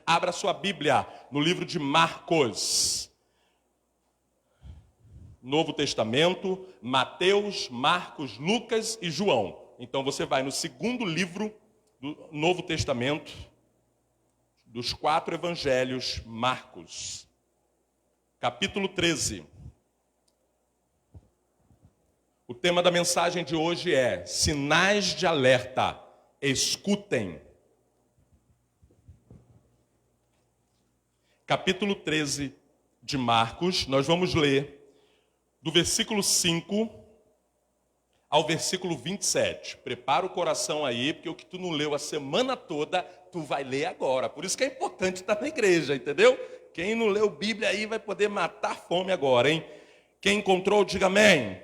Abra sua Bíblia no livro de Marcos. Novo Testamento, Mateus, Marcos, Lucas e João. Então você vai no segundo livro do Novo Testamento, dos 4 evangelhos, Marcos. Capítulo 13. O tema da mensagem de hoje é sinais de alerta, escutem. Capítulo 13 de Marcos, nós vamos ler do versículo 5 ao versículo 27. Prepara o coração aí, porque o que tu não leu a semana toda, tu vai ler agora. Por isso que é importante estar na igreja, entendeu? Quem não leu Bíblia aí vai poder matar fome agora, hein? Quem encontrou, diga amém.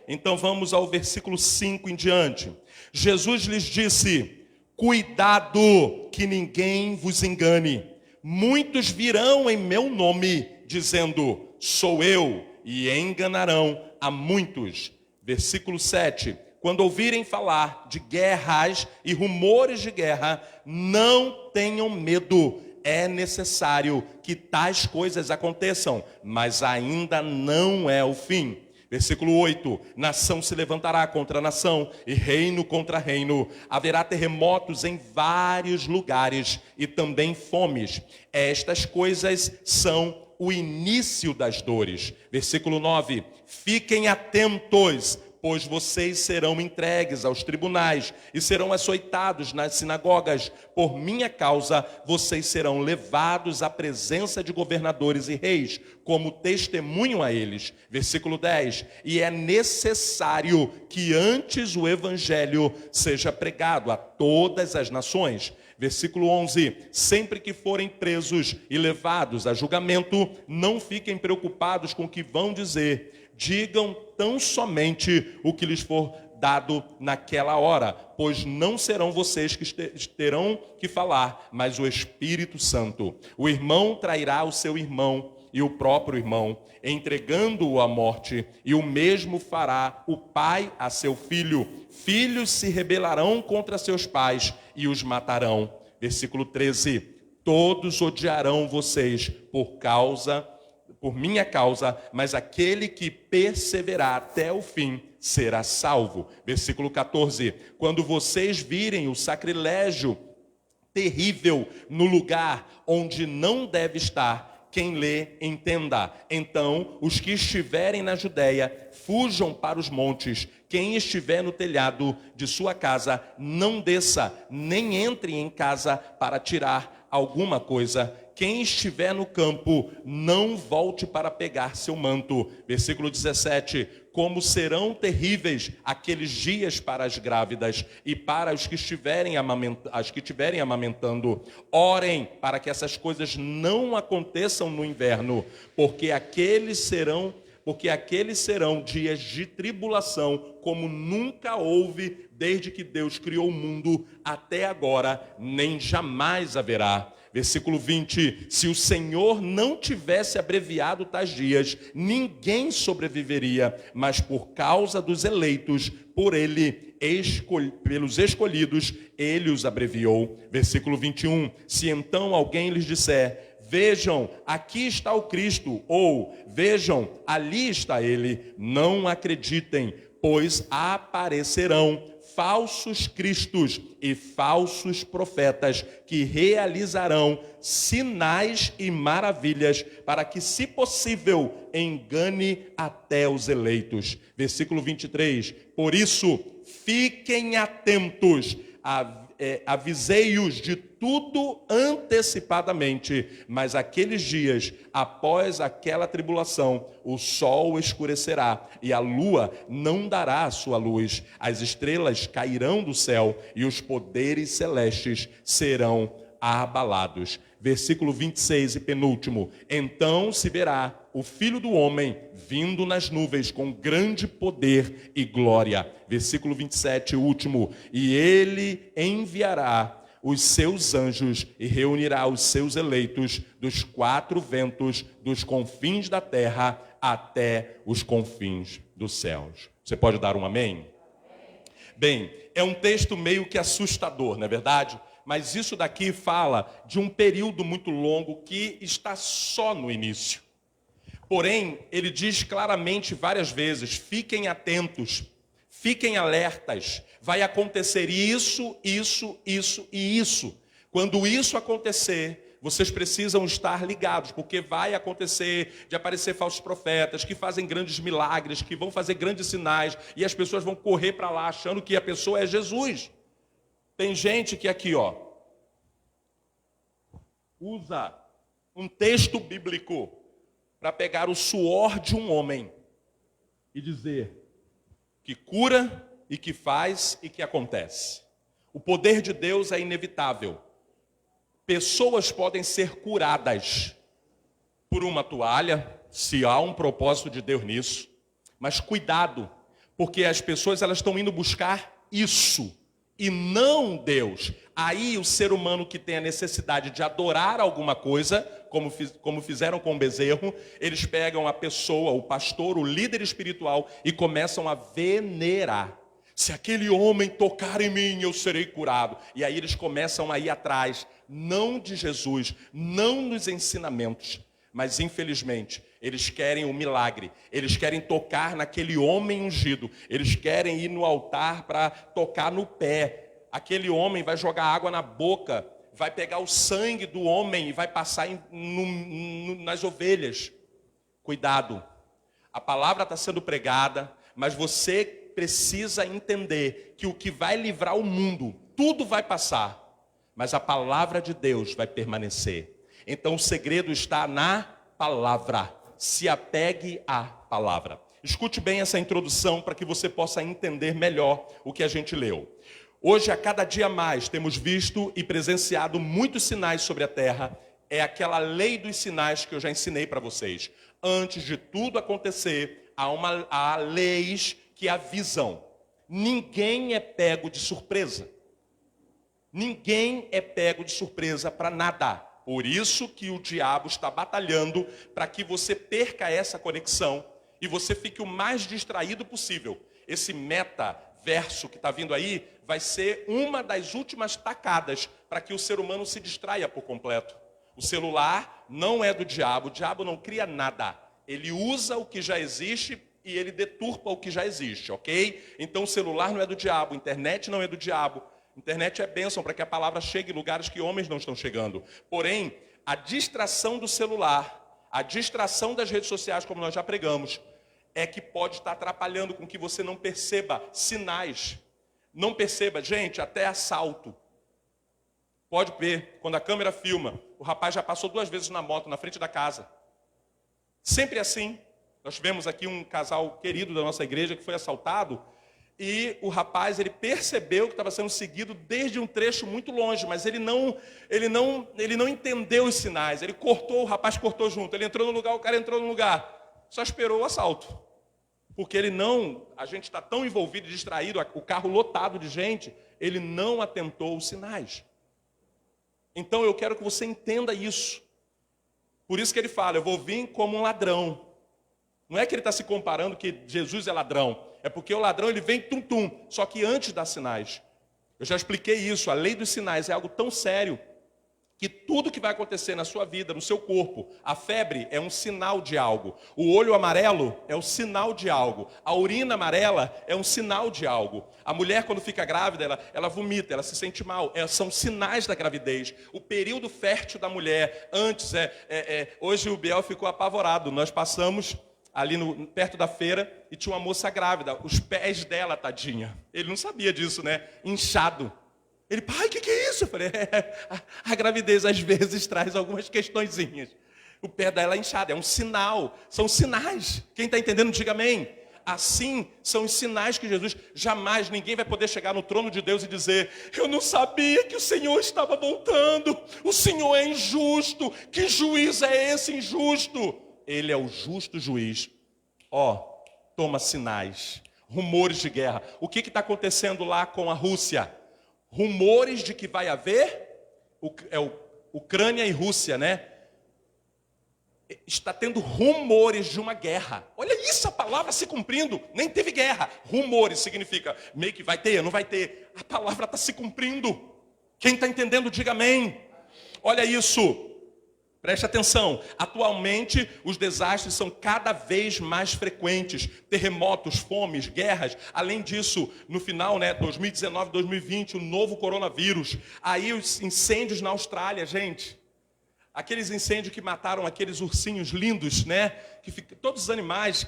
Então vamos ao versículo 5 em diante. Jesus lhes disse: cuidado que ninguém vos engane. Muitos virão em meu nome, dizendo, sou eu, e enganarão a muitos. Versículo 7. Quando ouvirem falar de guerras e rumores de guerra, não tenham medo. É necessário que tais coisas aconteçam, mas ainda não é o fim. Versículo 8, nação se levantará contra nação e reino contra reino. Haverá terremotos em vários lugares e também fomes. Estas coisas são o início das dores. Versículo 9, fiquem atentos, pois vocês serão entregues aos tribunais e serão açoitados nas sinagogas. Por minha causa, vocês serão levados à presença de governadores e reis, como testemunho a eles. Versículo 10, e é necessário que antes o evangelho seja pregado a todas as nações. Versículo 11, sempre que forem presos e levados a julgamento, não fiquem preocupados com o que vão dizer. Digam tão somente o que lhes for dado naquela hora, pois não serão vocês que terão que falar, mas o Espírito Santo. O irmão trairá o seu irmão e o próprio irmão, entregando-o à morte, e o mesmo fará o pai a seu filho. Filhos se rebelarão contra seus pais e os matarão. Versículo 13, todos odiarão vocês por minha causa, mas aquele que perseverar até o fim será salvo. Versículo 14, quando vocês virem o sacrilégio terrível no lugar onde não deve estar, quem lê, entenda. Então, os que estiverem na Judéia, fujam para os montes. Quem estiver no telhado de sua casa, não desça, nem entre em casa para tirar alguma coisa. Quem estiver no campo, não volte para pegar seu manto. Versículo 17, como serão terríveis aqueles dias para as grávidas e para os que estiverem amamentando. Orem para que essas coisas não aconteçam no inverno, porque aqueles serão dias de tribulação, como nunca houve desde que Deus criou o mundo até agora, nem jamais haverá. Versículo 20, se o Senhor não tivesse abreviado tais dias, ninguém sobreviveria, mas por causa dos eleitos, pelos escolhidos, ele os abreviou. Versículo 21, se então alguém lhes disser, vejam, aqui está o Cristo, ou vejam, ali está ele, não acreditem, pois aparecerão falsos cristos e falsos profetas que realizarão sinais e maravilhas para que, se possível, engane até os eleitos. Versículo 23, por isso, fiquem atentos, avisei-os de tudo antecipadamente, mas aqueles dias, após aquela tribulação, o sol escurecerá e a lua não dará a sua luz, as estrelas cairão do céu e os poderes celestes serão abalados. Versículo 26 e penúltimo, então se verá o Filho do Homem vindo nas nuvens com grande poder e glória. Versículo 27, último, e ele enviará os seus anjos e reunirá os seus eleitos dos 4 ventos, dos confins da terra até os confins dos céus. Você pode dar um amém? Bem, é um texto meio que assustador, não é verdade? Mas isso daqui fala de um período muito longo que está só no início. Porém, ele diz claramente várias vezes, fiquem atentos, fiquem alertas, vai acontecer isso, isso, isso e isso. Quando isso acontecer, vocês precisam estar ligados, porque vai acontecer de aparecer falsos profetas, que fazem grandes milagres, que vão fazer grandes sinais, e as pessoas vão correr para lá achando que a pessoa é Jesus. Tem gente que aqui, usa um texto bíblico para pegar o suor de um homem e dizer que cura e que faz e que acontece. O poder de Deus é inevitável. Pessoas podem ser curadas por uma toalha, se há um propósito de Deus nisso. Mas cuidado, porque as pessoas elas estão indo buscar isso e não Deus. Aí o ser humano que tem a necessidade de adorar alguma coisa, como fizeram com o bezerro, eles pegam a pessoa, o pastor, o líder espiritual e começam a venerar. Se aquele homem tocar em mim, eu serei curado. E aí eles começam a ir atrás, não de Jesus, não dos ensinamentos, mas infelizmente, eles querem o milagre, eles querem tocar naquele homem ungido, eles querem ir no altar para tocar no pé. Aquele homem vai jogar água na boca, vai pegar o sangue do homem e vai passar nas ovelhas. Cuidado, a palavra está sendo pregada, mas você precisa entender que o que vai livrar o mundo, tudo vai passar, mas a palavra de Deus vai permanecer. Então o segredo está na palavra. Se apegue à palavra. Escute bem essa introdução para que você possa entender melhor o que a gente leu. Hoje, a cada dia mais, temos visto e presenciado muitos sinais sobre a terra. É aquela lei dos sinais que eu já ensinei para vocês. Antes de tudo acontecer, há leis que avisam. Ninguém é pego de surpresa. Ninguém é pego de surpresa para nada. Por isso que o diabo está batalhando para que você perca essa conexão e você fique o mais distraído possível. Esse metaverso que está vindo aí vai ser uma das últimas tacadas para que o ser humano se distraia por completo. O celular não é do diabo, o diabo não cria nada. Ele usa o que já existe e ele deturpa o que já existe, ok? Então o celular não é do diabo, a internet não é do diabo. Internet é bênção para que a palavra chegue em lugares que homens não estão chegando. Porém, a distração do celular, a distração das redes sociais, como nós já pregamos, é que pode estar atrapalhando com que você não perceba sinais. Não perceba, gente, até assalto. Pode ver, quando a câmera filma, o rapaz já passou 2 vezes na moto, na frente da casa. Sempre assim. Nós tivemos aqui um casal querido da nossa igreja que foi assaltado. E o rapaz, ele percebeu que estava sendo seguido desde um trecho muito longe, mas ele não entendeu os sinais. Ele cortou, o rapaz cortou junto. Ele entrou no lugar, o cara entrou no lugar. Só esperou o assalto. Porque a gente está tão envolvido, distraído, o carro lotado de gente, ele não atentou os sinais. Então eu quero que você entenda isso. Por isso que ele fala, eu vou vir como um ladrão. Não é que ele está se comparando que Jesus é ladrão. É porque o ladrão ele vem tum-tum, só que antes das sinais. Eu já expliquei isso, a lei dos sinais é algo tão sério que tudo que vai acontecer na sua vida, no seu corpo, a febre é um sinal de algo, o olho amarelo é um sinal de algo, a urina amarela é um sinal de algo. A mulher quando fica grávida, ela vomita, ela se sente mal, são sinais da gravidez. O período fértil da mulher, antes, hoje o Biel ficou apavorado, nós passamos ali perto da feira, e tinha uma moça grávida, os pés dela, tadinha. Ele não sabia disso, né? Inchado. Ele, pai, o que é isso? Eu falei, a gravidez às vezes traz algumas questõezinhas. O pé dela é inchado, é um sinal, são sinais. Quem está entendendo, diga amém. Assim são os sinais que Jesus, jamais ninguém vai poder chegar no trono de Deus e dizer, eu não sabia que o Senhor estava voltando, o Senhor é injusto, que juiz é esse injusto? Ele é o justo juiz. Toma sinais. Rumores de guerra. O que está acontecendo lá com a Rússia? Rumores de que vai haver, Ucrânia e Rússia, né? Está tendo rumores de uma guerra. Olha isso, a palavra se cumprindo. Nem teve guerra. Rumores significa meio que vai ter, não vai ter. A palavra está se cumprindo. Quem está entendendo, diga amém. Olha isso. Preste atenção, atualmente os desastres são cada vez mais frequentes, terremotos, fomes, guerras, além disso, no final, 2019, 2020, o novo coronavírus, aí os incêndios na Austrália, gente, aqueles incêndios que mataram aqueles ursinhos lindos, todos os animais,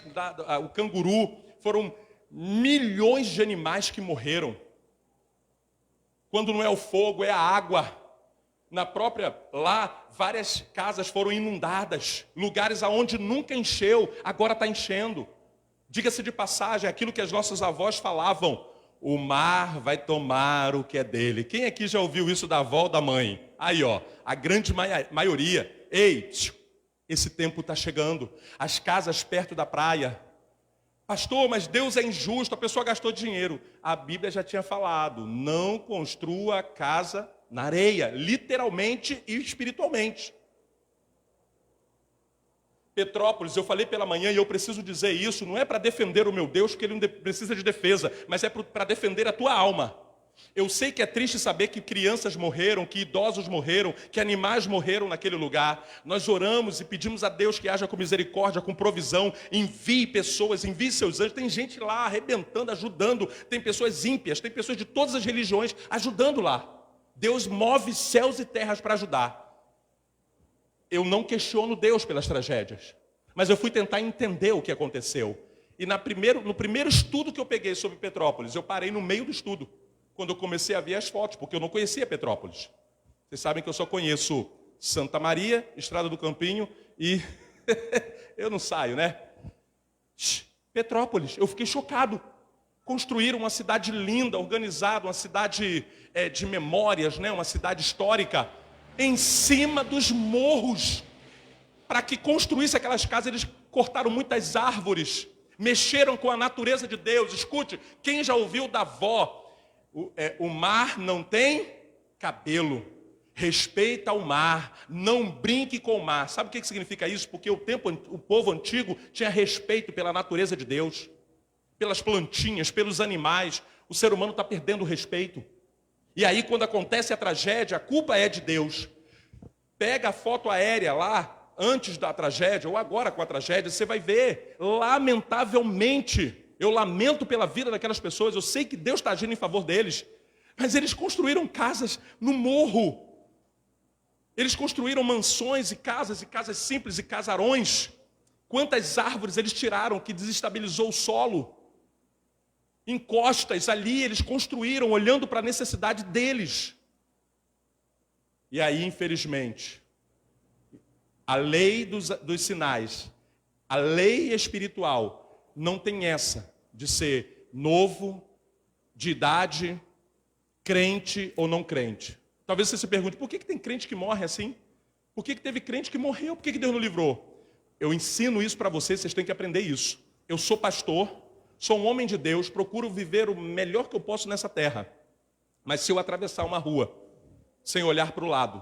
o canguru, foram milhões de animais que morreram. Quando não é o fogo, é a água. Lá, várias casas foram inundadas, lugares aonde nunca encheu, agora está enchendo. Diga-se de passagem, aquilo que as nossas avós falavam, o mar vai tomar o que é dele. Quem aqui já ouviu isso da avó ou da mãe? Aí, a grande maioria. Ei, esse tempo está chegando, as casas perto da praia. Pastor, mas Deus é injusto, a pessoa gastou dinheiro. A Bíblia já tinha falado, não construa casa na areia, literalmente e espiritualmente. Petrópolis, eu falei pela manhã e eu preciso dizer isso, não é para defender o meu Deus, porque ele não precisa de defesa, mas é para defender a tua alma. Eu sei que é triste saber que crianças morreram, que idosos morreram, que animais morreram naquele lugar. Nós oramos e pedimos a Deus que haja com misericórdia, com provisão, envie pessoas, envie seus anjos. Tem gente lá arrebentando, ajudando, tem pessoas ímpias, tem pessoas de todas as religiões ajudando lá. Deus move céus e terras para ajudar. Eu não questiono Deus pelas tragédias, mas eu fui tentar entender o que aconteceu. E no primeiro estudo que eu peguei sobre Petrópolis, eu parei no meio do estudo, quando eu comecei a ver as fotos, porque eu não conhecia Petrópolis. Vocês sabem que eu só conheço Santa Maria, Estrada do Campinho e... eu não saio, Petrópolis, eu fiquei chocado. Construíram uma cidade linda, organizada, uma cidade de memórias, uma cidade histórica, em cima dos morros. Para que construísse aquelas casas, eles cortaram muitas árvores, mexeram com a natureza de Deus. Escute, quem já ouviu da avó, o mar não tem cabelo, respeita o mar, não brinque com o mar. Sabe o que significa isso? Porque o povo antigo tinha respeito pela natureza de Deus, pelas plantinhas, pelos animais. O ser humano está perdendo o respeito. E aí, quando acontece a tragédia, a culpa é de Deus. Pega a foto aérea lá, antes da tragédia, ou agora com a tragédia, você vai ver, lamentavelmente, eu lamento pela vida daquelas pessoas, eu sei que Deus está agindo em favor deles, mas eles construíram casas no morro. Eles construíram mansões e casas simples e casarões. Quantas árvores eles tiraram que desestabilizou o solo? Encostas ali eles construíram, olhando para a necessidade deles. E aí, infelizmente, a lei dos sinais, a lei espiritual, não tem essa de ser novo, de idade, crente ou não crente. Talvez você se pergunte, por que tem crente que morre assim? Por que teve crente que morreu? Por que Deus não livrou? Eu ensino isso para vocês, vocês têm que aprender isso. Eu sou pastor, sou um homem de Deus, procuro viver o melhor que eu posso nessa terra. Mas se eu atravessar uma rua, sem olhar para o lado,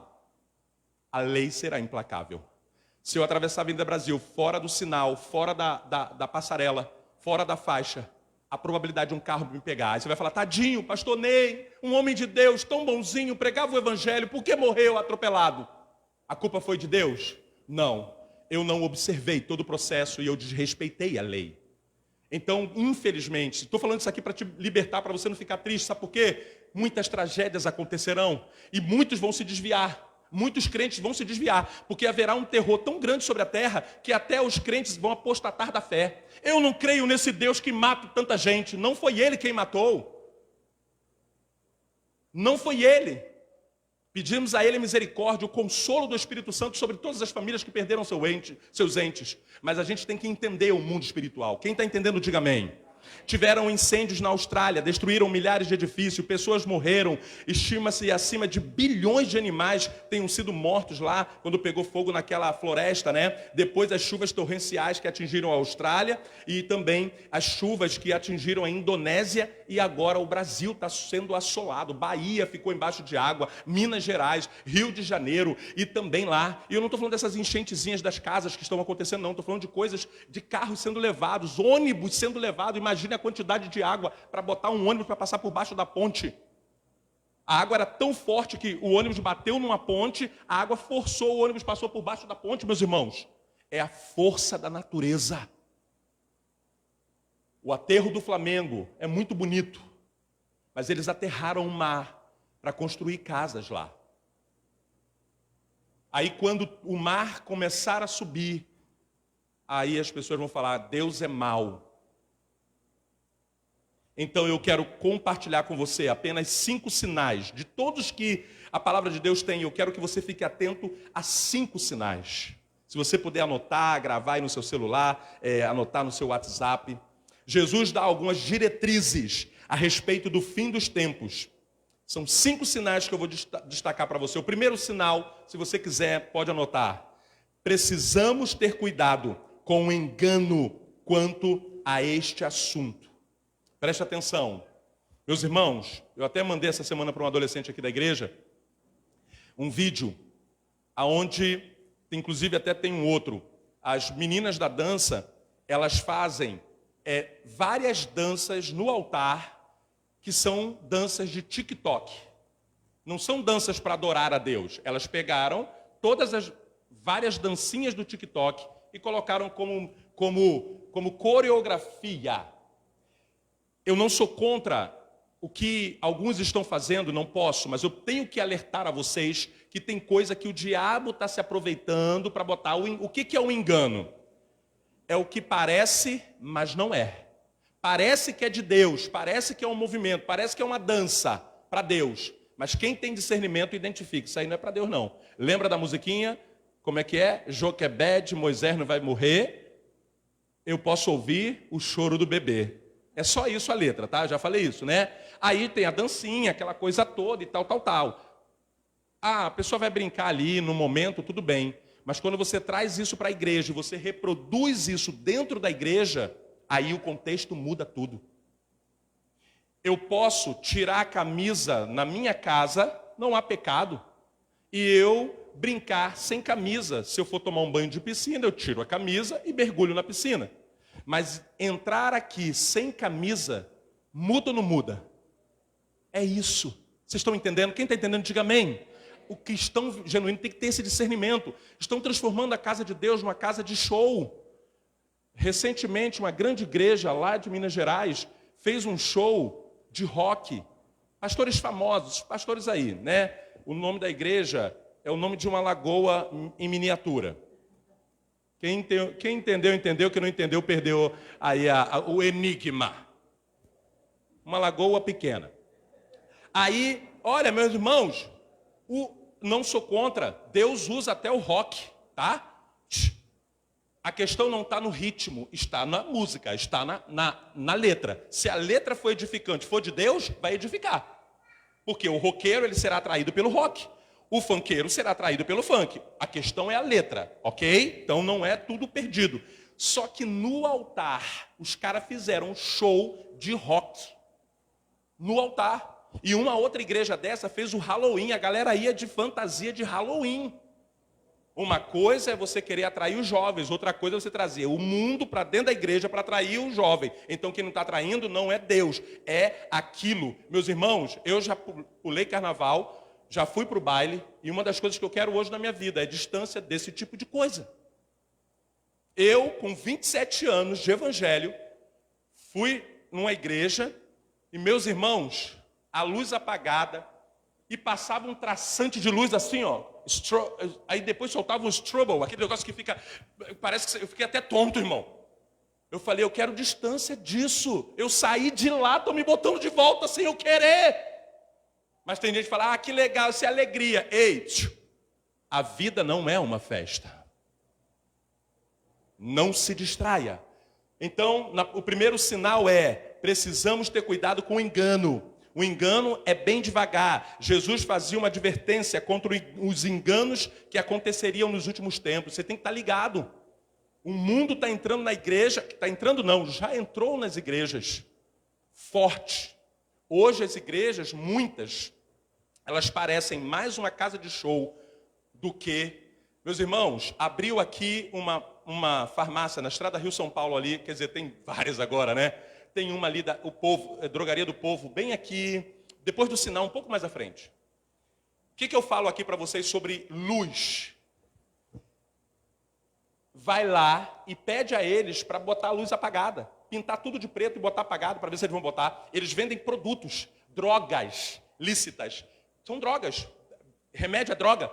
a lei será implacável. Se eu atravessar a Avenida Brasil, fora do sinal, fora da passarela, fora da faixa, a probabilidade de um carro me pegar. Aí você vai falar, tadinho, pastor Ney, um homem de Deus, tão bonzinho, pregava o evangelho, por que morreu atropelado? A culpa foi de Deus? Não. Eu não observei todo o processo e eu desrespeitei a lei. Então, infelizmente, estou falando isso aqui para te libertar, para você não ficar triste, sabe por quê? Muitas tragédias acontecerão e muitos vão se desviar. Muitos crentes vão se desviar, porque haverá um terror tão grande sobre a terra que até os crentes vão apostatar da fé. Eu não creio nesse Deus que mata tanta gente. Não foi Ele quem matou. Não foi Ele. Pedimos a Ele misericórdia, o consolo do Espírito Santo sobre todas as famílias que perderam seus entes. Mas a gente tem que entender o mundo espiritual. Quem está entendendo, diga amém. Tiveram incêndios na Austrália, destruíram milhares de edifícios, pessoas morreram, estima-se acima de bilhões de animais tenham sido mortos lá, quando pegou fogo naquela floresta, Depois as chuvas torrenciais que atingiram a Austrália e também as chuvas que atingiram a Indonésia e agora o Brasil está sendo assolado, Bahia ficou embaixo de água, Minas Gerais, Rio de Janeiro e também lá. E eu não estou falando dessas enchentezinhas das casas que estão acontecendo, não, estou falando de coisas, de carros sendo levados, ônibus sendo levados. Imagine a quantidade de água para botar um ônibus para passar por baixo da ponte. A água era tão forte que o ônibus bateu numa ponte, a água forçou, o ônibus passou por baixo da ponte, meus irmãos. É a força da natureza. O aterro do Flamengo é muito bonito, mas eles aterraram o mar para construir casas lá. Aí quando o mar começar a subir, aí as pessoas vão falar, Deus é mau. Então eu quero compartilhar com você apenas 5 sinais, de todos que a palavra de Deus tem, eu quero que você fique atento a 5 sinais. Se você puder anotar, gravar aí no seu celular, anotar no seu WhatsApp. Jesus dá algumas diretrizes a respeito do fim dos tempos. São 5 sinais que eu vou destacar para você. O primeiro sinal, se você quiser, pode anotar. Precisamos ter cuidado com o engano quanto a este assunto. Preste atenção. Meus irmãos, eu até mandei essa semana para um adolescente aqui da igreja um vídeo, onde, inclusive até tem um outro, as meninas da dança, elas fazem várias danças no altar, que são danças de TikTok. Não são danças para adorar a Deus. Elas pegaram todas as várias dancinhas do TikTok e colocaram como coreografia. Eu não sou contra o que alguns estão fazendo, não posso, mas eu tenho que alertar a vocês que tem coisa que o diabo está se aproveitando para botar. O que é o engano? É o que parece, mas não é. Parece que é de Deus, parece que é um movimento, parece que é uma dança para Deus. Mas quem tem discernimento identifica, isso aí não é para Deus não. Lembra da musiquinha? Como é que é? Joquebed, Moisés não vai morrer, eu posso ouvir o choro do bebê. É só isso a letra, tá? Já falei isso, né? Aí tem a dancinha, aquela coisa toda e tal. Ah, a pessoa vai brincar ali no momento, tudo bem. Mas quando você traz isso para a igreja e você reproduz isso dentro da igreja, aí o contexto muda tudo. Eu posso tirar a camisa na minha casa, não há pecado. E eu brincar sem camisa. Se eu for tomar um banho de piscina, eu tiro a camisa e mergulho na piscina. Mas entrar aqui sem camisa, muda ou não muda? É isso. Vocês estão entendendo? Quem está entendendo, diga amém. O cristão genuíno tem que ter esse discernimento. Estão transformando a casa de Deus numa casa de show. Recentemente, uma grande igreja lá de Minas Gerais fez um show de rock. Pastores famosos, pastores aí, né? O nome da igreja é o nome de uma lagoa em miniatura. Quem entendeu, entendeu. Quem não entendeu, perdeu aí o enigma. Uma lagoa pequena. Aí, olha, meus irmãos, não sou contra. Deus usa até o rock, tá? A questão não está no ritmo, está na música, está na letra. Se a letra for edificante, for de Deus, vai edificar. Porque o roqueiro ele será atraído pelo rock. O funkeiro será atraído pelo funk. A questão é a letra, ok? Então não é tudo perdido. Só que no altar, os caras fizeram um show de rock. No altar. E uma outra igreja dessa fez o Halloween. A galera ia de fantasia de Halloween. Uma coisa é você querer atrair os jovens. Outra coisa é você trazer o mundo para dentro da igreja para atrair o jovem. Então quem não está atraindo não é Deus. É aquilo. Meus irmãos, eu já pulei carnaval. Já fui para o baile, e uma das coisas que eu quero hoje na minha vida é distância desse tipo de coisa. Eu, com 27 anos de evangelho, fui numa igreja, e meus irmãos, a luz apagada, e passava um traçante de luz assim, ó, aí depois soltava um strobo, aquele negócio que fica, parece que eu fiquei até tonto, irmão. Eu falei, eu quero distância disso. Eu saí de lá, estou me botando de volta sem eu querer. Mas tem gente que fala, que legal, isso é alegria. Ei, a vida não é uma festa. Não se distraia. Então, o primeiro sinal é, precisamos ter cuidado com o engano. O engano é bem devagar. Jesus fazia uma advertência contra os enganos que aconteceriam nos últimos tempos. Você tem que estar ligado. O mundo está entrando na igreja, está entrando não, já entrou nas igrejas. Forte. Hoje as igrejas, muitas, elas parecem mais uma casa de show do que... Meus irmãos, abriu aqui uma farmácia na Estrada Rio-São Paulo ali, quer dizer, tem várias agora, né? Tem uma ali, Drogaria do Povo, bem aqui, depois do sinal, um pouco mais à frente. O que eu falo aqui para vocês sobre luz? Vai lá e pede a eles para botar a luz apagada. Pintar tudo de preto e botar apagado para ver se eles vão botar. Eles vendem produtos, drogas lícitas. São drogas. Remédio é droga.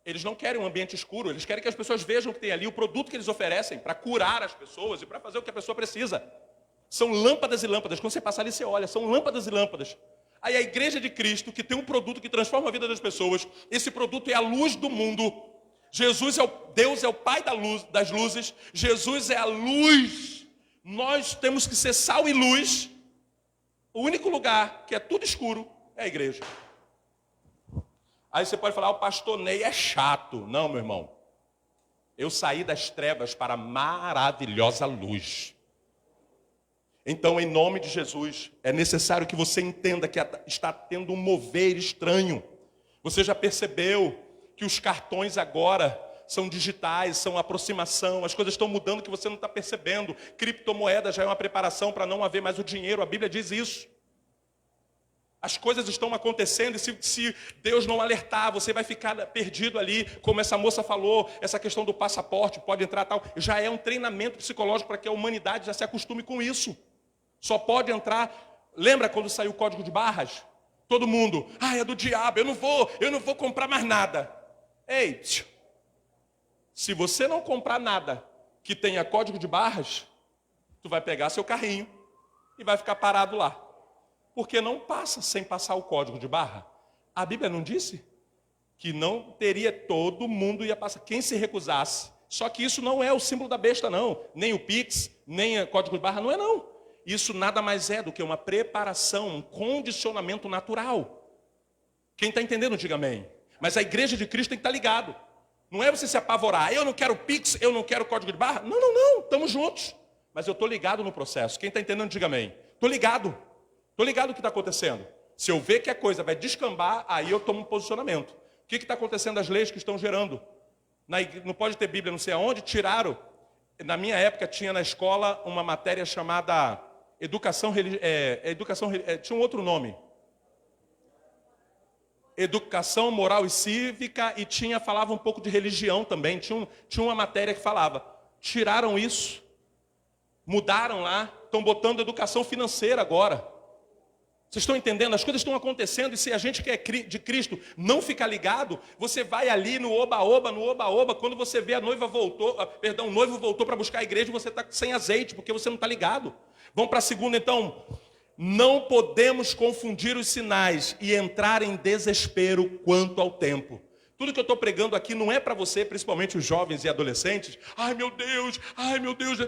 Eles não querem um ambiente escuro. Eles querem que as pessoas vejam o que tem ali, o produto que eles oferecem para curar as pessoas e para fazer o que a pessoa precisa. São lâmpadas e lâmpadas. Quando você passar ali, você olha. São lâmpadas e lâmpadas. Aí a igreja de Cristo, que tem um produto que transforma a vida das pessoas, esse produto é a luz do mundo. Jesus Deus é o Pai das luzes. Jesus é a luz. Nós temos que ser sal e luz. O único lugar que é tudo escuro é a igreja. Aí você pode falar, o pastor Ney é chato. Não, meu irmão. Eu saí das trevas para a maravilhosa luz. Então, em nome de Jesus, é necessário que você entenda que está tendo um mover estranho. Você já percebeu que os cartões agora são digitais, são aproximação, as coisas estão mudando que você não está percebendo. Criptomoeda já é uma preparação para não haver mais o dinheiro, a Bíblia diz isso. As coisas estão acontecendo e se Deus não alertar, você vai ficar perdido ali, como essa moça falou, essa questão do passaporte, pode entrar tal, já é um treinamento psicológico para que a humanidade já se acostume com isso. Só pode entrar, lembra quando saiu o código de barras? Todo mundo, é do diabo, eu não vou comprar mais nada. Ei, se você não comprar nada que tenha código de barras, tu vai pegar seu carrinho e vai ficar parado lá. Porque não passa sem passar o código de barra. A Bíblia não disse que não teria, todo mundo ia passar, quem se recusasse. Só que isso não é o símbolo da besta, não. Nem o Pix, nem o código de barra, não é não. Isso nada mais é do que uma preparação, um condicionamento natural. Quem está entendendo, diga amém. Mas a igreja de Cristo tem que estar ligado. Não é você se apavorar. Eu não quero Pix, eu não quero código de barra. Não. Estamos juntos. Mas eu estou ligado no processo. Quem está entendendo, diga amém. Estou ligado. Estou ligado no que está acontecendo. Se eu ver que a coisa vai descambar, aí eu tomo um posicionamento. O que está acontecendo as leis que estão gerando? Não pode ter Bíblia, não sei aonde, tiraram. Na minha época tinha na escola uma matéria chamada educação religiosa. Tinha um outro nome. Educação moral e cívica, e falava um pouco de religião também. Tinha uma matéria que falava. Tiraram isso, mudaram lá, estão botando educação financeira agora. Vocês estão entendendo? As coisas estão acontecendo, e se a gente que é de Cristo não ficar ligado, você vai ali no oba-oba, quando você vê o noivo voltou para buscar a igreja, você está sem azeite, porque você não está ligado. Vamos para a segunda então. Não podemos confundir os sinais e entrar em desespero quanto ao tempo. Tudo que eu estou pregando aqui não é para você, principalmente os jovens e adolescentes. Ai meu Deus.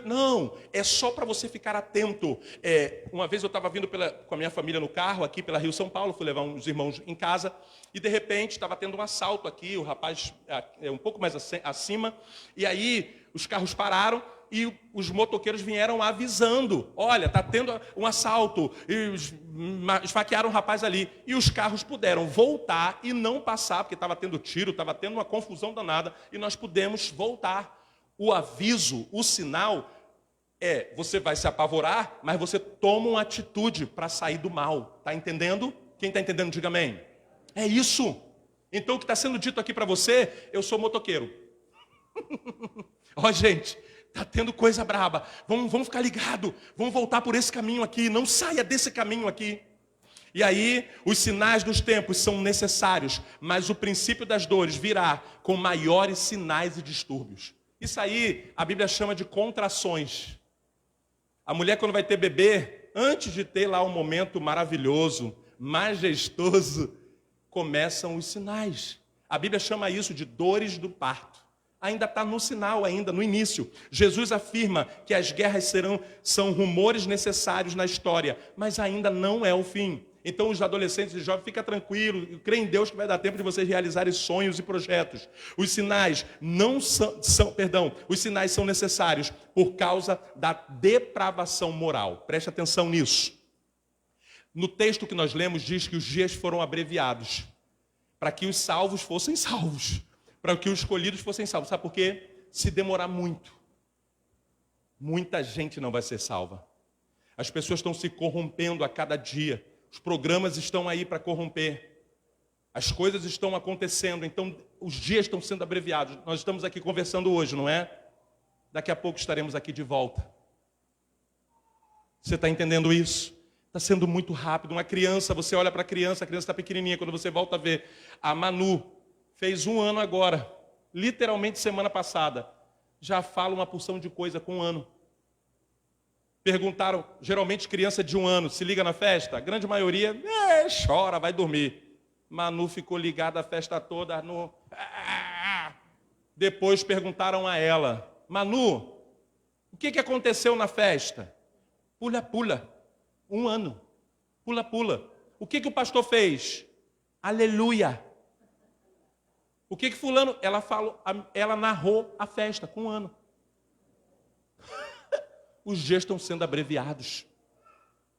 Não, é só para você ficar atento. Uma vez eu estava vindo com a minha família no carro, aqui pela Rio São Paulo, fui levar uns irmãos em casa, e de repente estava tendo um assalto aqui, o rapaz um pouco mais acima, e aí os carros pararam, e os motoqueiros vieram avisando, olha, está tendo um assalto, e esfaquearam o rapaz ali, e os carros puderam voltar e não passar, porque estava tendo tiro, estava tendo uma confusão danada, e nós pudemos voltar. O aviso, o sinal, você vai se apavorar, mas você toma uma atitude para sair do mal, está entendendo? Quem está entendendo, diga amém. É isso. Então o que está sendo dito aqui para você, eu sou motoqueiro. Gente, está tendo coisa braba, vamos ficar ligado, vamos voltar por esse caminho aqui, não saia desse caminho aqui. E aí, os sinais dos tempos são necessários, mas o princípio das dores virá com maiores sinais e distúrbios. Isso aí, a Bíblia chama de contrações. A mulher, quando vai ter bebê, antes de ter lá um momento maravilhoso, majestoso, começam os sinais. A Bíblia chama isso de dores do parto. Ainda está no sinal, ainda no início. Jesus afirma que as guerras são rumores necessários na história, mas ainda não é o fim. Então os adolescentes e jovens, fica tranquilo, crê em Deus que vai dar tempo de vocês realizarem sonhos e projetos. Os sinais os sinais são necessários por causa da depravação moral. Preste atenção nisso. No texto que nós lemos diz que os dias foram abreviados para que os salvos fossem salvos. Para que os escolhidos fossem salvos. Sabe por quê? Se demorar muito, muita gente não vai ser salva. As pessoas estão se corrompendo a cada dia. Os programas estão aí para corromper. As coisas estão acontecendo, então os dias estão sendo abreviados. Nós estamos aqui conversando hoje, não é? Daqui a pouco estaremos aqui de volta. Você está entendendo isso? Está sendo muito rápido. Uma criança, você olha para a criança está pequenininha. Quando você volta a ver, a Manu fez 1 ano agora, literalmente semana passada. Já fala uma porção de coisa com 1 ano. Perguntaram, geralmente criança de 1 ano, se liga na festa? A grande maioria, chora, vai dormir. Manu ficou ligada a festa toda. Depois perguntaram a ela, Manu, o que aconteceu na festa? Pula, pula. 1 ano. Pula, pula. O que o pastor fez? Aleluia. O que fulano? Ela narrou a festa com 1 ano. Os dias estão sendo abreviados.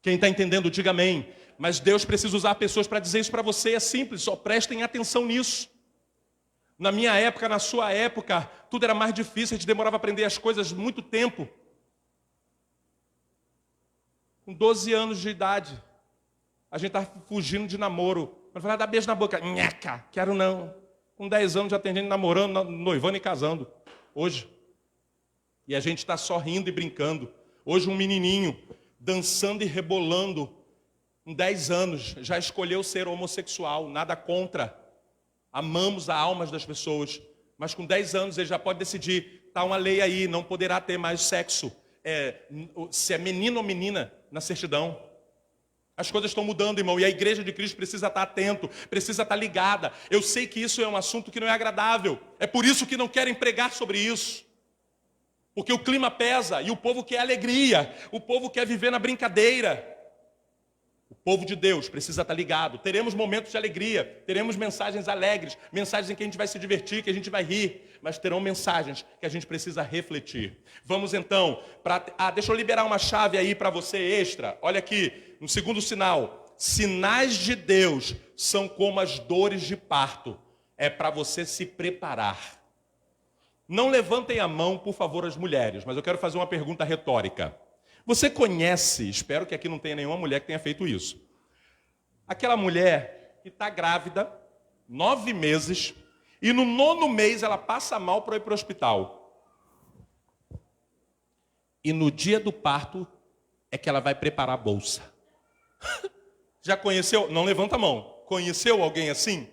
Quem está entendendo, diga amém. Mas Deus precisa usar pessoas para dizer isso para você. É simples, só prestem atenção nisso. Na minha época, na sua época, tudo era mais difícil, a gente demorava a aprender as coisas muito tempo. Com 12 anos de idade, a gente estava fugindo de namoro. Mas falar, dá beijo na boca. Nheca, quero não. Com 10 anos já tem gente namorando, noivando e casando. Hoje. E a gente está só rindo e brincando. Hoje um menininho dançando e rebolando, com 10 anos, já escolheu ser homossexual. Nada contra. Amamos as almas das pessoas. Mas com 10 anos ele já pode decidir. Está uma lei aí, não poderá ter mais sexo. Se é menino ou menina na certidão. As coisas estão mudando, irmão, e a igreja de Cristo precisa estar atento, precisa estar ligada. Eu sei que isso é um assunto que não é agradável. É por isso que não querem pregar sobre isso. Porque o clima pesa e o povo quer alegria. O povo quer viver na brincadeira. O povo de Deus precisa estar ligado. Teremos momentos de alegria, teremos mensagens alegres, mensagens em que a gente vai se divertir, que a gente vai rir, mas terão mensagens que a gente precisa refletir. Vamos então, deixa eu liberar uma chave aí para você extra. Olha aqui, no segundo sinal. Sinais de Deus são como as dores de parto. É para você se preparar. Não levantem a mão, por favor, as mulheres, mas eu quero fazer uma pergunta retórica. Você conhece, espero que aqui não tenha nenhuma mulher que tenha feito isso, aquela mulher que está grávida, 9 meses, e no 9º mês ela passa mal para ir para o hospital. E no dia do parto é que ela vai preparar a bolsa. Já conheceu? Não levanta a mão. Conheceu alguém assim?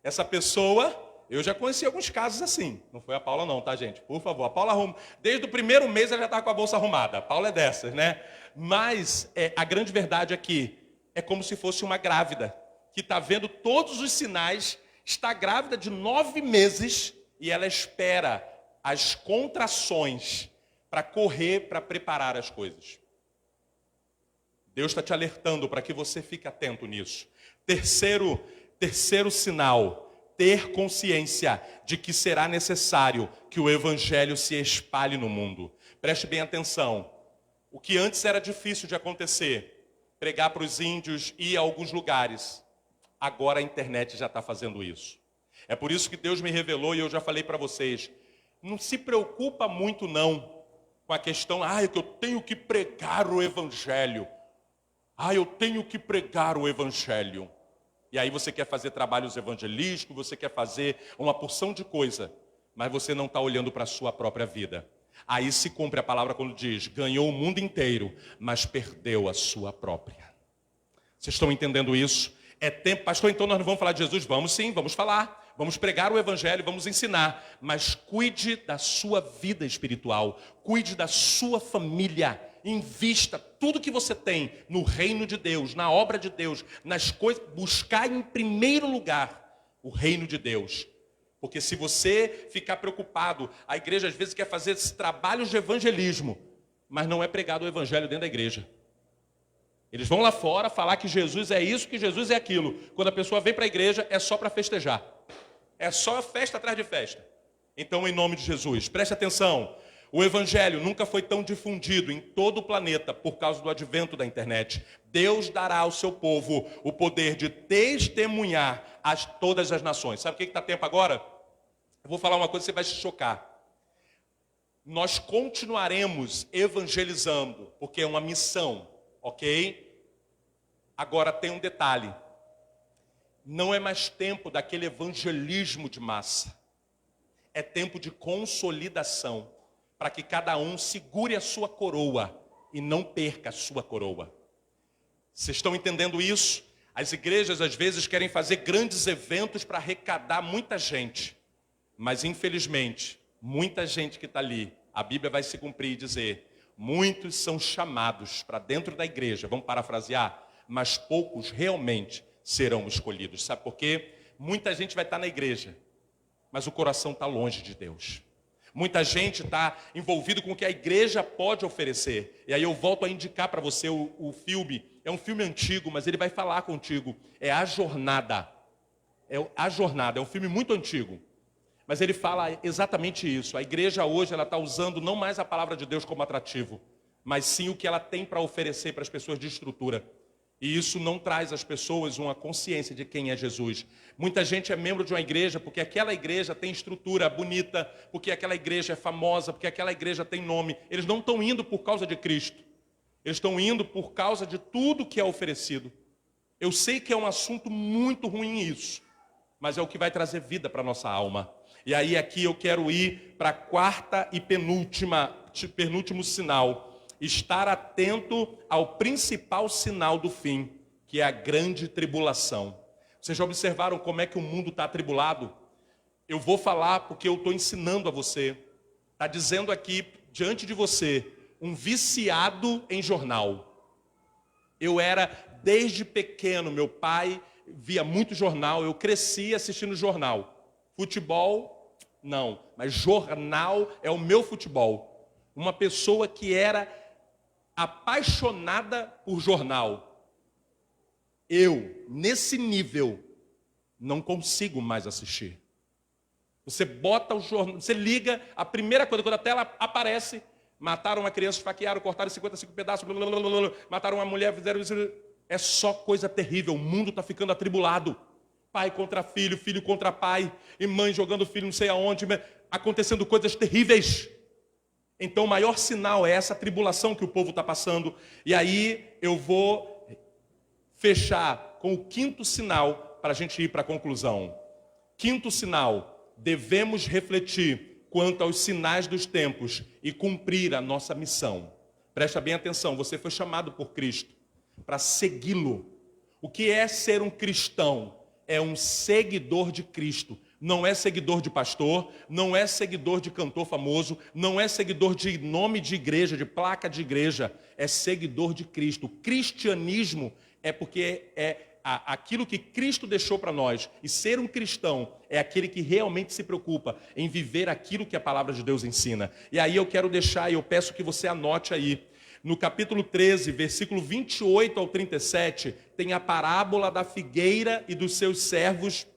Essa pessoa... Eu já conheci alguns casos assim. Não foi a Paula não, tá, gente? Por favor. A Paula, desde o 1º mês, ela já estava com a bolsa arrumada. A Paula é dessas, né? Mas a grande verdade aqui é como se fosse uma grávida, que está vendo todos os sinais, está grávida de 9 meses e ela espera as contrações para correr, para preparar as coisas. Deus está te alertando para que você fique atento nisso. Terceiro sinal. Ter consciência de que será necessário que o evangelho se espalhe no mundo. Preste bem atenção. O que antes era difícil de acontecer, pregar para os índios, ir a alguns lugares, agora a internet já está fazendo isso. É por isso que Deus me revelou e eu já falei para vocês, não se preocupa muito não com a questão, que eu tenho que pregar o evangelho. Eu tenho que pregar o evangelho. E aí você quer fazer trabalhos evangelísticos, você quer fazer uma porção de coisa, mas você não está olhando para a sua própria vida. Aí se cumpre a palavra quando diz, ganhou o mundo inteiro, mas perdeu a sua própria. Vocês estão entendendo isso? É tempo, pastor, então nós não vamos falar de Jesus? Vamos sim, vamos falar. Vamos pregar o evangelho, vamos ensinar. Mas cuide da sua vida espiritual, cuide da sua família. Invista tudo que você tem no reino de Deus, na obra de Deus, nas coisas, buscar em primeiro lugar o reino de Deus. Porque se você ficar preocupado, a igreja às vezes quer fazer esses trabalhos de evangelismo, mas não é pregado o evangelho dentro da igreja. Eles vão lá fora falar que Jesus é isso, que Jesus é aquilo. Quando a pessoa vem para a igreja, é só para festejar. É só festa atrás de festa. Então, em nome de Jesus, preste atenção. O evangelho nunca foi tão difundido em todo o planeta por causa do advento da internet. Deus dará ao seu povo o poder de testemunhar a todas as nações. Sabe o que está tempo agora? Eu vou falar uma coisa que você vai se chocar. Nós continuaremos evangelizando, porque é uma missão, ok? Agora tem um detalhe. Não é mais tempo daquele evangelismo de massa. É tempo de consolidação, para que cada um segure a sua coroa e não perca a sua coroa. Vocês estão entendendo isso? As igrejas às vezes querem fazer grandes eventos para arrecadar muita gente. Mas infelizmente, muita gente que está ali, a Bíblia vai se cumprir e dizer, muitos são chamados para dentro da igreja, vamos parafrasear, mas poucos realmente serão escolhidos. Sabe por quê? Muita gente vai estar na igreja, mas o coração está longe de Deus. Muita gente está envolvido com o que a igreja pode oferecer. E aí eu volto a indicar para você o filme. É um filme antigo, mas ele vai falar contigo. É A Jornada. A Jornada. É um filme muito antigo. Mas ele fala exatamente isso. A igreja hoje ela está usando não mais a palavra de Deus como atrativo, mas sim o que ela tem para oferecer para as pessoas de estrutura. E isso não traz às pessoas uma consciência de quem é Jesus. Muita gente é membro de uma igreja porque aquela igreja tem estrutura bonita, porque aquela igreja é famosa, porque aquela igreja tem nome. Eles não estão indo por causa de Cristo. Eles estão indo por causa de tudo que é oferecido. Eu sei que é um assunto muito ruim isso, mas é o que vai trazer vida para a nossa alma. E aí aqui eu quero ir para a quarta e penúltimo sinal. Estar atento ao principal sinal do fim, que é a grande tribulação. Vocês já observaram como é que o mundo está atribulado? Eu vou falar porque eu estou ensinando a você. Está dizendo aqui, diante de você, um viciado em jornal. Eu era, desde pequeno, meu pai via muito jornal, eu cresci assistindo jornal. Futebol, não, mas jornal é o meu futebol. Uma pessoa que era apaixonada por jornal. Eu, nesse nível, não consigo mais assistir. Você bota o jornal, você liga, a primeira coisa, quando a tela aparece, mataram uma criança, esfaquearam, cortaram 55 pedaços, blá, blá, blá, blá, mataram uma mulher, fizeram isso. É só coisa terrível, o mundo está ficando atribulado. Pai contra filho, filho contra pai, e mãe jogando filho não sei aonde, acontecendo coisas terríveis. Então o maior sinal é essa tribulação que o povo está passando. E aí eu vou fechar com o quinto sinal para a gente ir para a conclusão. Quinto sinal, devemos refletir quanto aos sinais dos tempos e cumprir a nossa missão. Presta bem atenção, você foi chamado por Cristo para segui-lo. O que é ser um cristão? É um seguidor de Cristo. Não é seguidor de pastor, não é seguidor de cantor famoso, não é seguidor de nome de igreja, de placa de igreja, é seguidor de Cristo. O cristianismo é porque é aquilo que Cristo deixou para nós. E ser um cristão é aquele que realmente se preocupa em viver aquilo que a palavra de Deus ensina. E aí eu quero deixar, e eu peço que você anote aí, no capítulo 13, versículo 28 ao 37, tem a parábola da figueira e dos seus servos.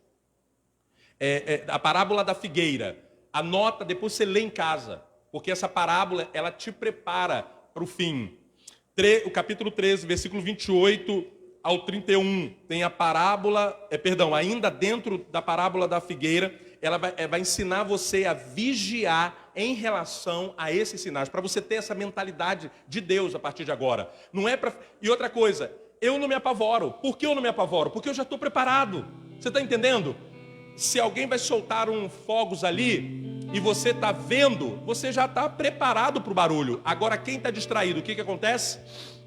A parábola da figueira. Anota, depois você lê em casa, porque essa parábola, ela te prepara para o fim. O capítulo 13, versículo 28 ao 31, tem a parábola, ainda dentro da parábola da figueira, ela vai ensinar você a vigiar em relação a esses sinais, para você ter essa mentalidade de Deus a partir de agora. Não é para... E outra coisa, eu não me apavoro. Por que eu não me apavoro? Porque eu já estou preparado. Você está entendendo? Se alguém vai soltar fogos ali e você está vendo, você já está preparado para o barulho. Agora, quem está distraído, o que acontece?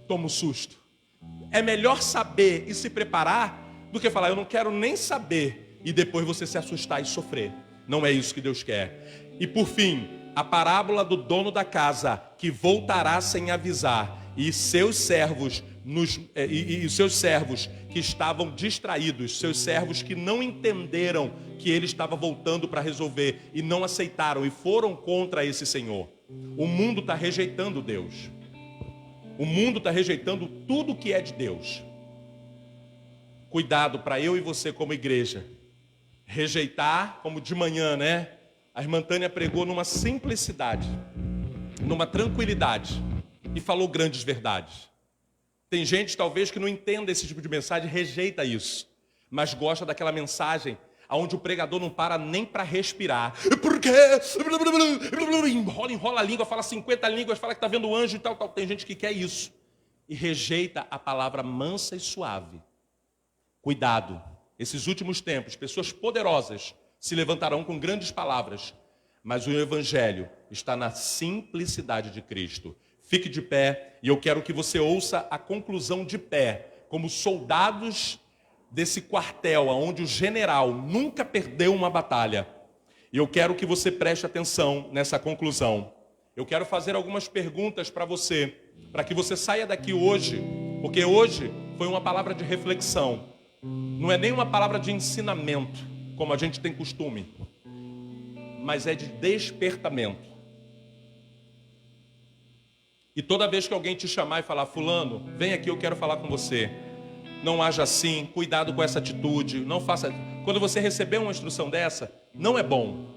Toma um susto. É melhor saber e se preparar do que falar, eu não quero nem saber, e depois você se assustar e sofrer. Não é isso que Deus quer. E por fim, a parábola do dono da casa, que voltará sem avisar, e seus servos que estavam distraídos, seus servos que não entenderam que ele estava voltando para resolver e não aceitaram e foram contra esse Senhor. O mundo está rejeitando Deus. O mundo está rejeitando tudo que é de Deus. Cuidado para eu e você como igreja. Rejeitar, como de manhã, né? A irmã Tânia pregou numa simplicidade, numa tranquilidade e falou grandes verdades. Tem gente talvez que não entenda esse tipo de mensagem, rejeita isso, mas gosta daquela mensagem onde o pregador não para nem para respirar. Por quê? Enrola a língua, fala 50 línguas, fala que está vendo anjo e tal. Tem gente que quer isso. e rejeita a palavra mansa e suave. Cuidado, esses últimos tempos, pessoas poderosas se levantarão com grandes palavras, mas o evangelho está na simplicidade de Cristo. Fique de pé e eu quero que você ouça a conclusão de pé, como soldados desse quartel, onde o general nunca perdeu uma batalha. E eu quero que você preste atenção nessa conclusão. Eu quero fazer algumas perguntas para você, para que você saia daqui hoje, porque hoje foi uma palavra de reflexão. Não é nem uma palavra de ensinamento, como a gente tem costume, mas é de despertamento. E toda vez que alguém te chamar e falar, fulano, vem aqui, eu quero falar com você. Não haja assim, cuidado com essa atitude, não faça. Quando você receber uma instrução dessa, não é bom.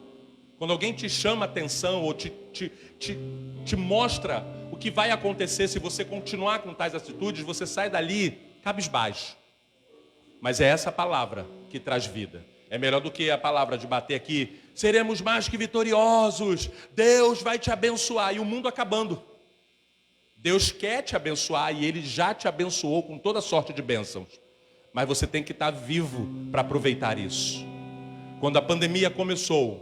Quando alguém te chama a atenção ou te mostra o que vai acontecer se você continuar com tais atitudes, você sai dali cabisbaixo. Mas é essa palavra que traz vida. É melhor do que a palavra de bater aqui, seremos mais que vitoriosos, Deus vai te abençoar, e o mundo acabando. Deus quer te abençoar e Ele já te abençoou com toda sorte de bênçãos. Mas você tem que estar vivo para aproveitar isso. Quando a pandemia começou,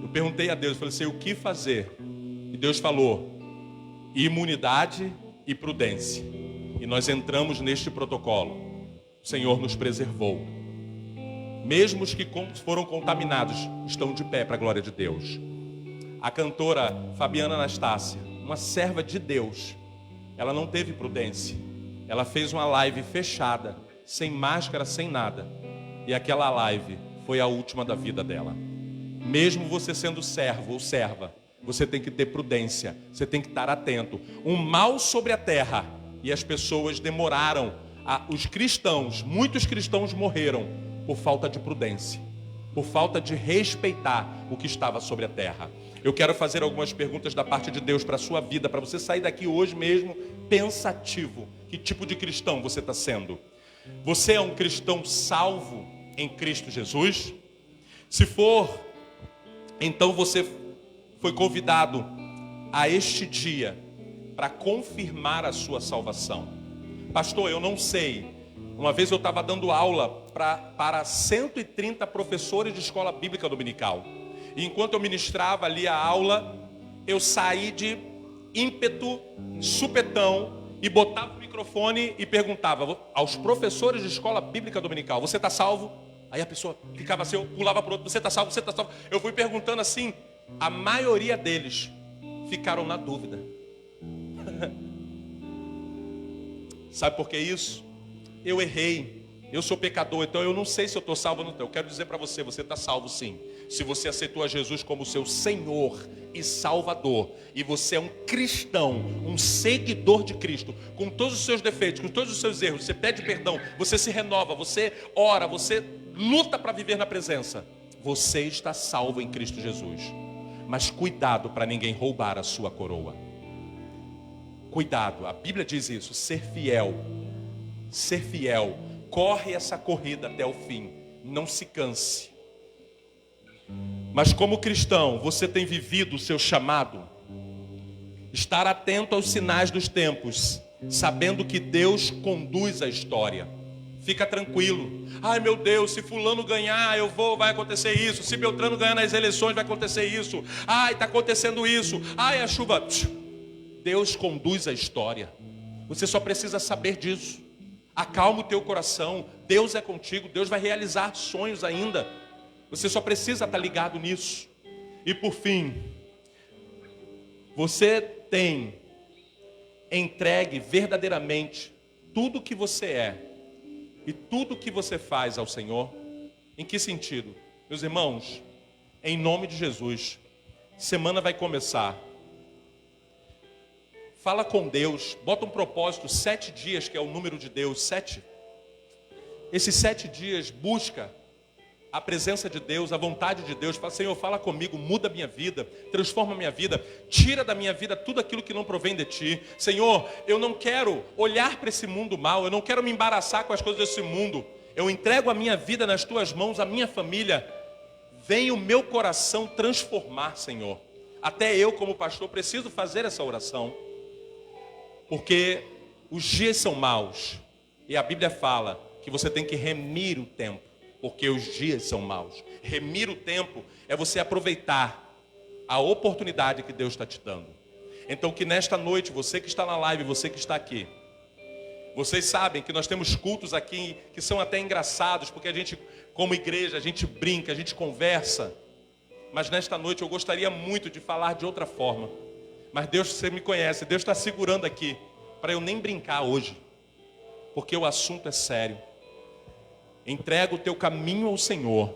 eu perguntei a Deus, falei assim, o que fazer? E Deus falou, imunidade e prudência. E nós entramos neste protocolo. O Senhor nos preservou. Mesmo os que foram contaminados estão de pé para a glória de Deus. A cantora Fabiana Anastácia, uma serva de Deus, ela não teve prudência. Ela fez uma live fechada, sem máscara, sem nada. E aquela live foi a última da vida dela. Mesmo você sendo servo ou serva, você tem que ter prudência, você tem que estar atento. Um mal sobre a terra, e as pessoas demoraram, os cristãos, muitos cristãos morreram por falta de prudência, por falta de respeitar o que estava sobre a terra. Eu quero fazer algumas perguntas da parte de Deus para a sua vida, para você sair daqui hoje mesmo pensativo. Que tipo de cristão você está sendo? Você é um cristão salvo em Cristo Jesus? Se for, então você foi convidado a este dia para confirmar a sua salvação. Pastor, eu não sei. Uma vez eu estava dando aula para 130 professores de escola bíblica dominical. E enquanto eu ministrava ali a aula, eu saí de ímpeto, supetão, e botava o microfone e perguntava aos professores de escola bíblica dominical, você está salvo? Aí a pessoa ficava assim, eu pulava para o outro, você está salvo, você está salvo? Eu fui perguntando assim, a maioria deles ficaram na dúvida. Sabe por que isso? Eu errei, eu sou pecador, então eu não sei se eu estou salvo ou não estou. Eu quero dizer para você, você está salvo sim. Se você aceitou a Jesus como seu Senhor e Salvador, e você é um cristão, um seguidor de Cristo, com todos os seus defeitos, com todos os seus erros, você pede perdão, você se renova, você ora, você luta para viver na presença, você está salvo em Cristo Jesus. Mas cuidado para ninguém roubar a sua coroa. Cuidado, a Bíblia diz isso, ser fiel, corre essa corrida até o fim, não se canse. Mas como cristão, você tem vivido o seu chamado? Estar atento aos sinais dos tempos, sabendo que Deus conduz a história. Fica tranquilo. Ai meu Deus, se fulano ganhar, vai acontecer isso. Se Beltrano ganhar nas eleições, vai acontecer isso. Ai, está acontecendo isso. Ai, a chuva. Deus conduz a história. Você só precisa saber disso. Acalma o teu coração. Deus é contigo. Deus vai realizar sonhos ainda. Você só precisa estar ligado nisso. E por fim, você tem entregue verdadeiramente tudo que você é e tudo que você faz ao Senhor? Em que sentido? Meus irmãos, em nome de Jesus, semana vai começar. Fala com Deus, bota um propósito, 7 dias, que é o número de Deus, 7. Esses 7 dias, busca a presença de Deus, a vontade de Deus. Fala, Senhor, fala comigo, muda a minha vida, transforma a minha vida, tira da minha vida tudo aquilo que não provém de Ti. Senhor, eu não quero olhar para esse mundo mal, eu não quero me embaraçar com as coisas desse mundo. Eu entrego a minha vida nas Tuas mãos, a minha família. Vem o meu coração transformar, Senhor. Até eu, como pastor, preciso fazer essa oração. Porque os dias são maus. E a Bíblia fala que você tem que remir o tempo, porque os dias são maus. Remir o tempo é você aproveitar a oportunidade que Deus está te dando. Então que nesta noite, você que está na live, você que está aqui, vocês sabem que nós temos cultos aqui que são até engraçados, porque a gente, como igreja, a gente brinca, a gente conversa. Mas nesta noite eu gostaria muito de falar de outra forma. Mas Deus, você me conhece, Deus está segurando aqui para eu nem brincar hoje, porque o assunto é sério. Entrega o teu caminho ao Senhor,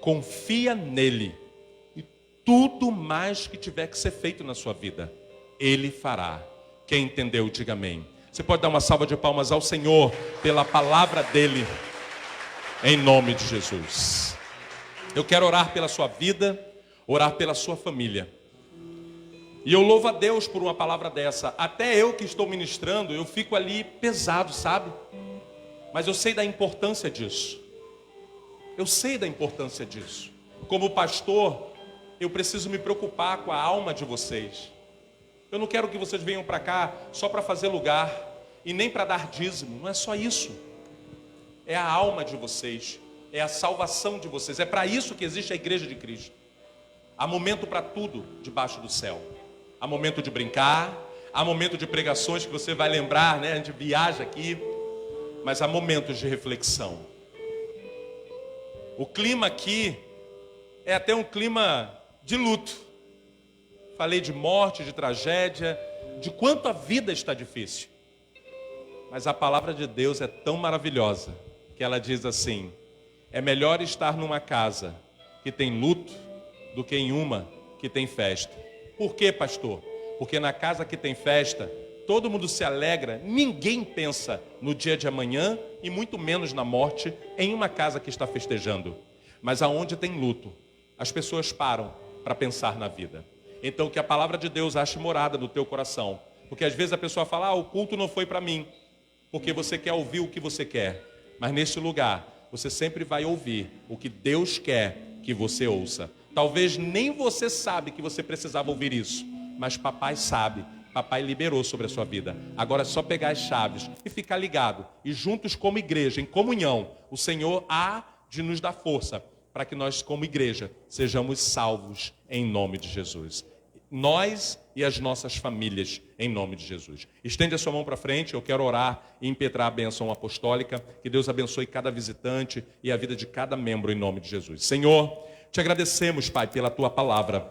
confia nele, e tudo mais que tiver que ser feito na sua vida, Ele fará. Quem entendeu, diga amém. Você pode dar uma salva de palmas ao Senhor pela palavra dele, em nome de Jesus. Eu quero orar pela sua vida, orar pela sua família. E eu louvo a Deus por uma palavra dessa. Até eu que estou ministrando, eu fico ali pesado, sabe? Mas eu sei da importância disso. Eu sei da importância disso. Como pastor, eu preciso me preocupar com a alma de vocês. Eu não quero que vocês venham para cá só para fazer lugar e nem para dar dízimo. Não é só isso. É a alma de vocês. É a salvação de vocês. É para isso que existe a igreja de Cristo. Há momento para tudo debaixo do céu. Há momento de brincar, há momento de pregações que você vai lembrar, né? A gente viaja aqui, mas há momentos de reflexão. O clima aqui é até um clima de luto. Falei de morte, de tragédia, de quanto a vida está difícil. Mas a palavra de Deus é tão maravilhosa que ela diz assim: é melhor estar numa casa que tem luto do que em uma que tem festa. Por quê, pastor? Porque na casa que tem festa, todo mundo se alegra, ninguém pensa no dia de amanhã e muito menos na morte em uma casa que está festejando. Mas aonde tem luto, as pessoas param para pensar na vida. Então que a palavra de Deus ache morada no teu coração. Porque às vezes a pessoa fala: o culto não foi para mim. Porque você quer ouvir o que você quer. Mas nesse lugar, você sempre vai ouvir o que Deus quer que você ouça. Talvez nem você sabe que você precisava ouvir isso, mas papai sabe, papai liberou sobre a sua vida. Agora é só pegar as chaves e ficar ligado. E juntos como igreja, em comunhão, o Senhor há de nos dar força para que nós como igreja sejamos salvos em nome de Jesus. Nós e as nossas famílias em nome de Jesus. Estende a sua mão para frente, eu quero orar e impetrar a bênção apostólica. Que Deus abençoe cada visitante e a vida de cada membro em nome de Jesus. Senhor, te agradecemos, Pai, pela tua palavra.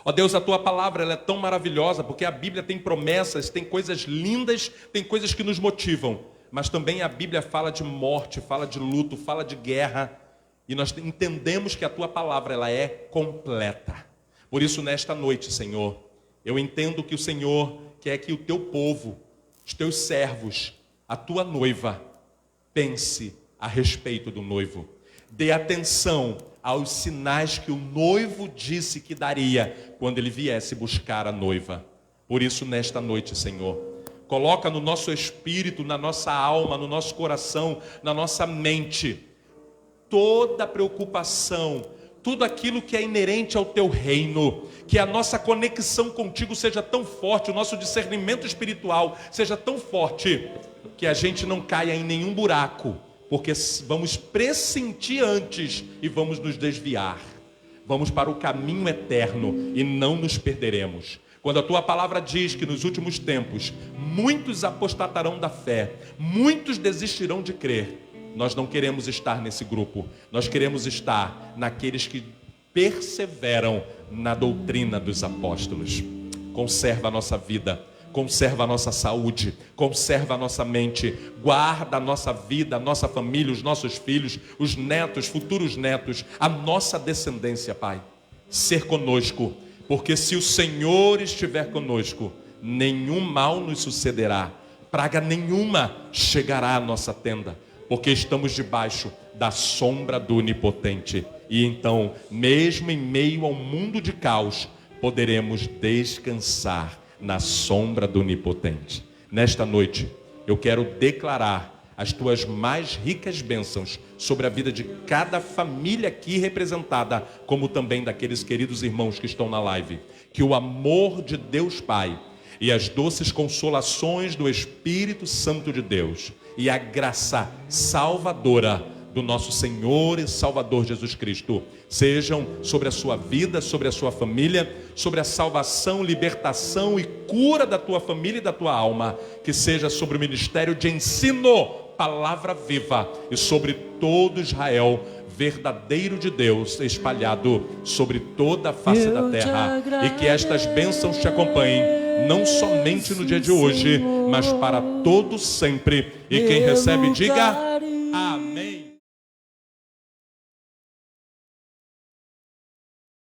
Ó Deus, a tua palavra ela é tão maravilhosa, porque a Bíblia tem promessas, tem coisas lindas, tem coisas que nos motivam. Mas também a Bíblia fala de morte, fala de luto, fala de guerra. E nós entendemos que a tua palavra ela é completa. Por isso, nesta noite, Senhor, eu entendo que o Senhor quer que o teu povo, os teus servos, a tua noiva, pense a respeito do noivo. Dê atenção aos sinais que o noivo disse que daria quando ele viesse buscar a noiva. Por isso, nesta noite, Senhor, coloca no nosso espírito, na nossa alma, no nosso coração, na nossa mente, toda preocupação, tudo aquilo que é inerente ao teu reino, que a nossa conexão contigo seja tão forte, o nosso discernimento espiritual seja tão forte, que a gente não caia em nenhum buraco, porque vamos pressentir antes e vamos nos desviar. Vamos para o caminho eterno e não nos perderemos. Quando a tua palavra diz que nos últimos tempos muitos apostatarão da fé, muitos desistirão de crer, nós não queremos estar nesse grupo. Nós queremos estar naqueles que perseveram na doutrina dos apóstolos. Conserva a nossa vida, conserva a nossa saúde, conserva a nossa mente, guarda a nossa vida, a nossa família, os nossos filhos, os netos, futuros netos, a nossa descendência, Pai. Ser conosco, porque se o Senhor estiver conosco, nenhum mal nos sucederá, praga nenhuma chegará à nossa tenda, porque estamos debaixo da sombra do Onipotente. E então, mesmo em meio ao mundo de caos, poderemos descansar na sombra do Onipotente. Nesta noite, eu quero declarar as tuas mais ricas bênçãos sobre a vida de cada família aqui representada, como também daqueles queridos irmãos que estão na live. Que o amor de Deus Pai e as doces consolações do Espírito Santo de Deus e a graça salvadora do nosso Senhor e Salvador Jesus Cristo sejam sobre a sua vida, sobre a sua família, sobre a salvação, libertação e cura da tua família e da tua alma, que seja sobre o ministério de ensino, palavra viva, e sobre todo Israel verdadeiro de Deus espalhado sobre toda a face da terra, e que estas bênçãos te acompanhem não somente no dia de hoje, mas para todo sempre. E quem recebe diga